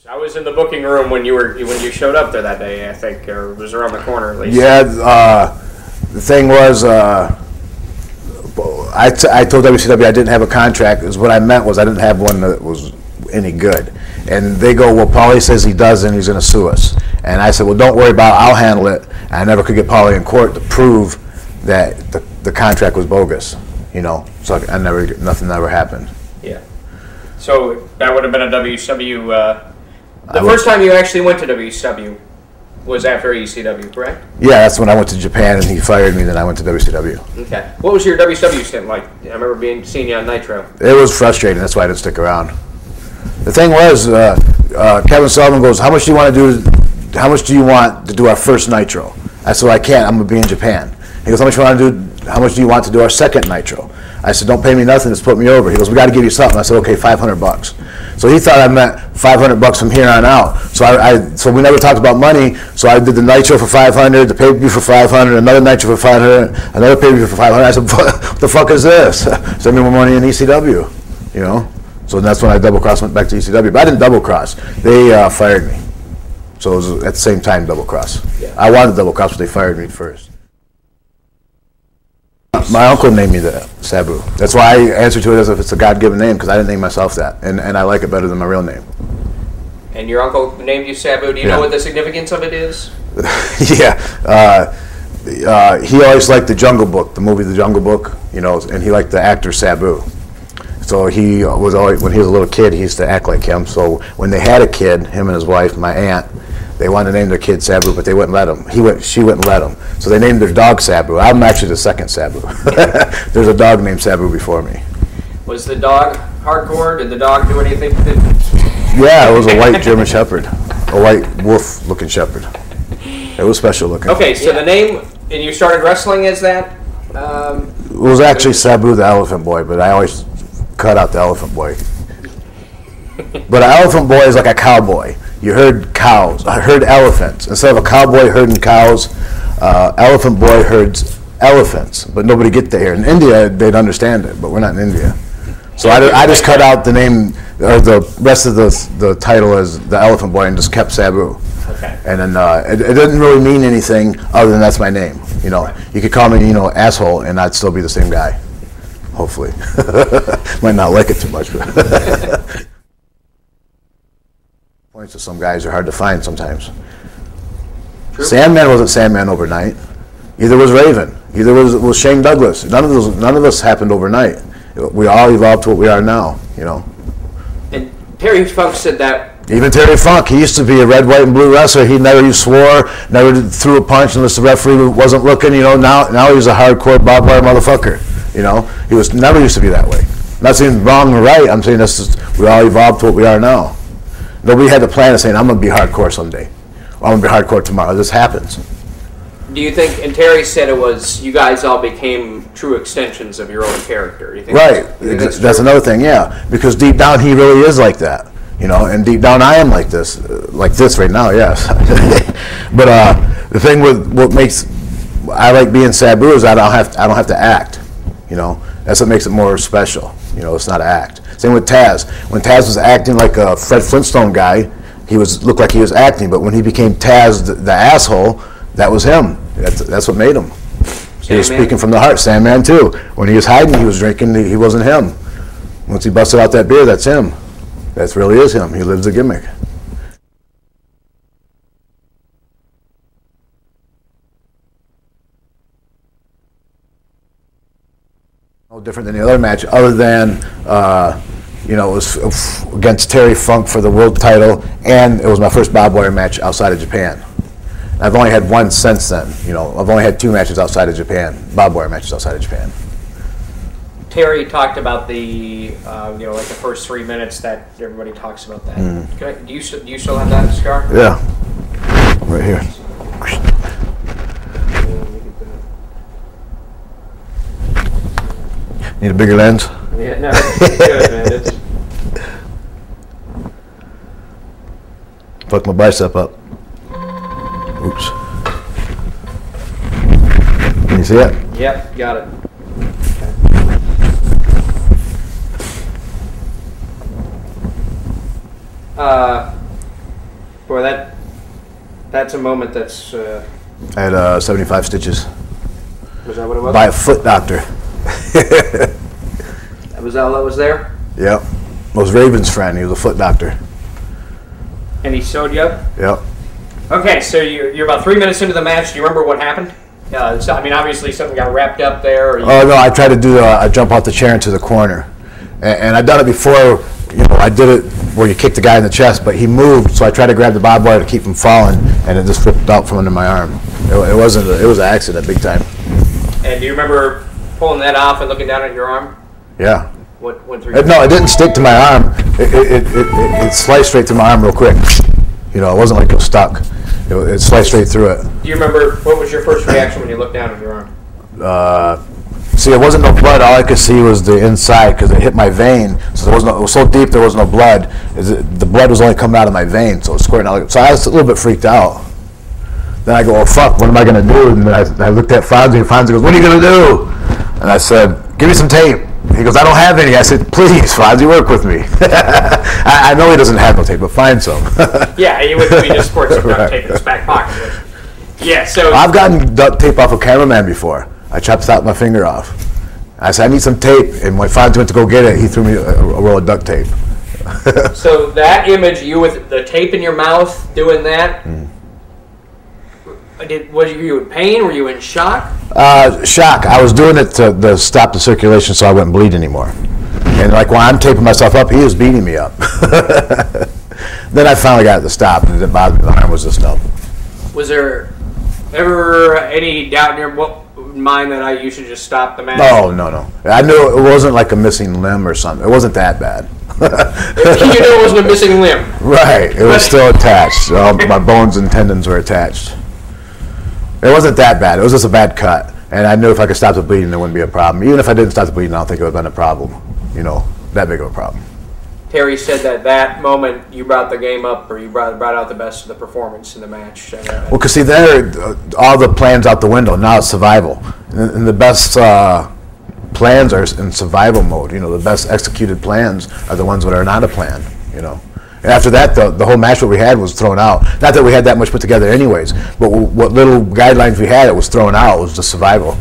I was in the booking room when you showed up there that day, I think, or it was around the corner at least. Yeah, the thing was, I told WCW I didn't have a contract. Because what I meant was I didn't have one that was any good. And they go, well, Paulie says he does and he's going to sue us. And I said, well, don't worry about it. I'll handle it. And I never could get Paulie in court to prove that the contract was bogus, you know. So nothing ever happened. Yeah. So that would have been a WCW. The first time you actually went to WCW was after ECW, correct? Yeah, that's when I went to Japan and he fired me. Then I went to WCW. Okay. What was your WCW stint like? I remember seeing you on Nitro. It was frustrating. That's why I didn't stick around. The thing was, Kevin Sullivan goes, "How much do you want to do? How much do you want to do our first Nitro?" I said, well, "I can't. I'm gonna be in Japan." He goes, "How much do you want to do our second Nitro?" I said, "Don't pay me nothing. Just put me over." He goes, "We got to give you something." I said, "Okay, $500." So he thought I meant $500 from here on out. So we never talked about money. So I did the Nitro for $500, the pay-per-view for $500, another Nitro for $500, another pay-per-view for $500. I said, "What the fuck is this? Send me more money in ECW," you know. So that's when I double-crossed, went back to ECW. But I didn't double-cross. They fired me. So it was at the same time double-cross. Yeah. I wanted to double-cross, but they fired me first. My uncle named me that, Sabu. That's why I answer to it as if it's a God-given name, because I didn't name myself that. And I like it better than my real name. And your uncle named you Sabu. Do you know what the significance of it is? Yeah. He always liked the Jungle Book, the movie The Jungle Book, you know, and he liked the actor Sabu. So he was always, when he was a little kid, he used to act like him. So when they had a kid, him and his wife, my aunt, they wanted to name their kid Sabu, but they wouldn't let him. She wouldn't let him. So they named their dog Sabu. I'm actually the second Sabu. There's a dog named Sabu before me. Was the dog hardcore? Did the dog do anything? Yeah, it was a white German Shepherd, a white wolf-looking shepherd. It was special looking. Okay, so the name, and you started wrestling as that? It was actually Sabu the Elephant Boy, but I always cut out the Elephant Boy. But an Elephant Boy is like a cowboy. You herd cows. I herd elephants. Instead of a cowboy herding cows, Elephant Boy herds elephants. But nobody get there. In India, they'd understand it, but we're not in India. So I just cut out the name, or the rest of the title as the Elephant Boy, and just kept Sabu. Okay. And then it didn't really mean anything other than that's my name. You know, you could call me, you know, asshole, and I'd still be the same guy. Hopefully. Might not like it too much, but points of some guys are hard to find sometimes. True. Sandman wasn't Sandman overnight. Either was Raven. Either was Shane Douglas. None of us happened overnight. We all evolved to what we are now, you know. And Terry Funk said that. Even Terry Funk, he used to be a red, white, and blue wrestler. He never swore, never threw a punch unless the referee wasn't looking. You know, now he's a hardcore barbed wire motherfucker. You know, he was never used to be that way. I'm not saying wrong or right. I'm saying we all evolved to what we are now. Nobody had the plan of saying I'm going to be hardcore someday, or I'm going to be hardcore tomorrow. This happens. Do you think? And Terry said it was you guys all became true extensions of your own character. You think right. That's another thing. Yeah, because deep down he really is like that. You know, and deep down I am like this right now, yes. But the thing with what makes I like being Sabu is I don't have to act. You know, that's what makes it more special. You know, it's not an act. Same with Taz. When Taz was acting like a Fred Flintstone guy, he looked like he was acting. But when he became Taz the asshole, that was him. That's what made him. He was speaking from the heart. Sandman too. When he was hiding, he was drinking. He wasn't him. Once he busted out that beer, that's him. That really is him. He lives the gimmick. No different than the other match, other than you know, it was against Terry Funk for the world title, and it was my first barbed wire match outside of Japan. I've only had one since then. You know, I've only had 2 matches outside of Japan, barbed wire matches outside of Japan. Terry talked about the, you know, like the first 3 minutes that everybody talks about that. Do you still have that scar? Yeah, right here. Need a bigger lens? Yeah, no, it's good, man. It's... Fuck my bicep up. Oops. Can you see it? Yep, got it. Boy, that's a moment that's. I had 75 stitches. Was that what it was? By a foot doctor. Was that all that was there? Yep. It was Raven's friend. He was a foot doctor. And he sewed you up? Yep. Okay, so you're about 3 minutes into the match. Do you remember what happened? So, I mean, obviously something got wrapped up there. Oh, no, I tried to do a jump off the chair into the corner. And I'd done it before. I did it where you kick the guy in the chest, but he moved, so I tried to grab the barbed wire to keep him falling, and it just flipped out from under my arm. It was an accident, big time. And do you remember pulling that off and looking down at your arm? Yeah. What went through your No, it didn't stick to my arm. It sliced straight through my arm real quick. It wasn't like it was stuck. It sliced straight through it. Do you remember what was your first reaction when you looked down at your arm? See, it wasn't no blood. All I could see was the inside because it hit my vein. So it was so deep there was no blood. The blood was only coming out of my vein, so it was squirting out. So I was a little bit freaked out. Then I go, oh fuck, what am I going to do? And then I looked at Fonzie, and Fonzie goes, what are you going to do? And I said, give me some tape. He goes, I don't have any. I said, please, Fonzie, work with me. I know he doesn't have no tape, but find some. Yeah, he would be just sports duct tape in his back pocket. Yeah, so I've gotten duct tape off a cameraman before. I chopped the top of my finger off. I said, I need some tape. And when Fonzie went to go get it, he threw me a roll of duct tape. So that image, you with the tape in your mouth doing that, was you in pain? Were you in shock? Shock. I was doing it to stop the circulation so I wouldn't bleed anymore. And like when I'm taping myself up, he was beating me up. Then I finally got it to stop, and it didn't bother me. The arm was just up. Was there ever any doubt in your mind that you should just stop the match? No. I knew it wasn't like a missing limb or something. It wasn't that bad. You knew it wasn't a missing limb. Right. It was still attached. All my bones and tendons were attached. It wasn't that bad. It was just a bad cut. And I knew if I could stop the bleeding, there wouldn't be a problem. Even if I didn't stop the bleeding, I don't think it would have been a problem. That big of a problem. Terry said that moment you brought the game up, or you brought out the best of the performance in the match. Well, because see, there, all the plans out the window. Now it's survival. And the best plans are in survival mode. The best executed plans are the ones that are not a plan, And after that, the whole match what we had was thrown out. Not that we had that much put together anyways, but what little guidelines we had, it was thrown out. It was just survival.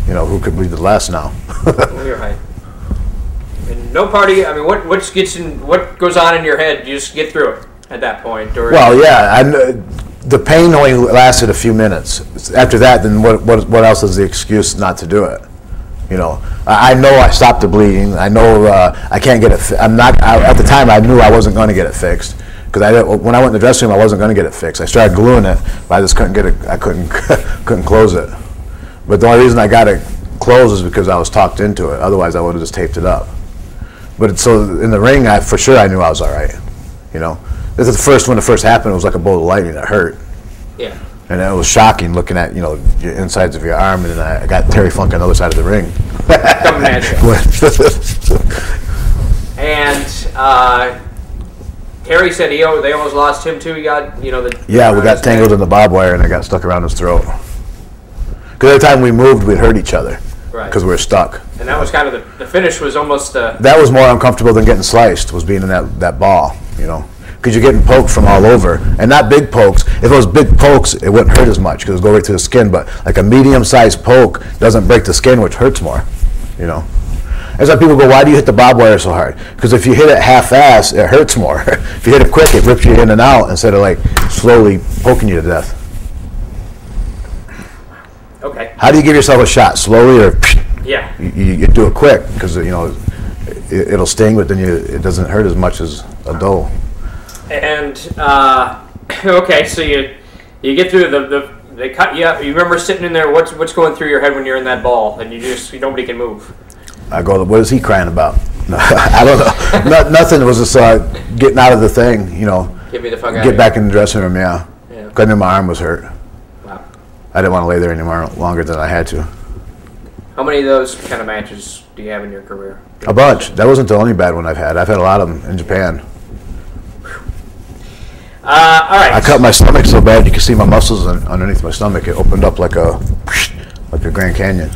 Who could bleed the less now? Well, you're right. And no party, I mean, what goes on in your head? You just get through it at that point? Or well, yeah. The pain only lasted a few minutes. After that, then what else is the excuse not to do it? I know I stopped the bleeding. I know I can't get it. At the time, I knew I wasn't going to get it fixed because when I went in the dressing room, I wasn't going to get it fixed. I started gluing it, but I just couldn't get it. I couldn't close it. But the only reason I got it closed is because I was talked into it. Otherwise, I would have just taped it up. But so in the ring, for sure I knew I was all right. This is when it first happened. It was like a bolt of lightning. It hurt. Yeah. And it was shocking looking at your insides of your arm, and then I got Terry Funk on the other side of the ring. Coming at you. And Terry said they almost lost him too. He got we got tangled in the barbed wire, and it got stuck around his throat. Because every time we moved, we'd hurt each other. Right. Because we were stuck. And that was kind of the finish was almost. That was more uncomfortable than getting sliced. Was being in that ball, Because you're getting poked from all over, and not big pokes. If it was big pokes, it wouldn't hurt as much because it would go right through the skin. But like a medium-sized poke doesn't break the skin, which hurts more. That's why people go, "Why do you hit the barbed wire so hard?" Because if you hit it half-ass, it hurts more. If you hit it quick, it rips you in and out instead of like slowly poking you to death. Okay. How do you give yourself a shot? Slowly or? Yeah. You do it quick because it'll sting, but then it doesn't hurt as much as a dull. And okay, so you get through they cut you up. You remember sitting in there? What's going through your head when you're in that ball and nobody can move? I go, what is he crying about? I don't know. Nothing. It was just getting out of the thing. Get me the fuck out. Get back in the dressing room. Yeah. Because I knew my arm was hurt. Wow. I didn't want to lay there anymore longer than I had to. How many of those kind of matches do you have in your career? A bunch. That wasn't the only bad one I've had. I've had a lot of them in Japan. All right. I cut my stomach so bad you can see my muscles underneath my stomach. It opened up like a Grand Canyon.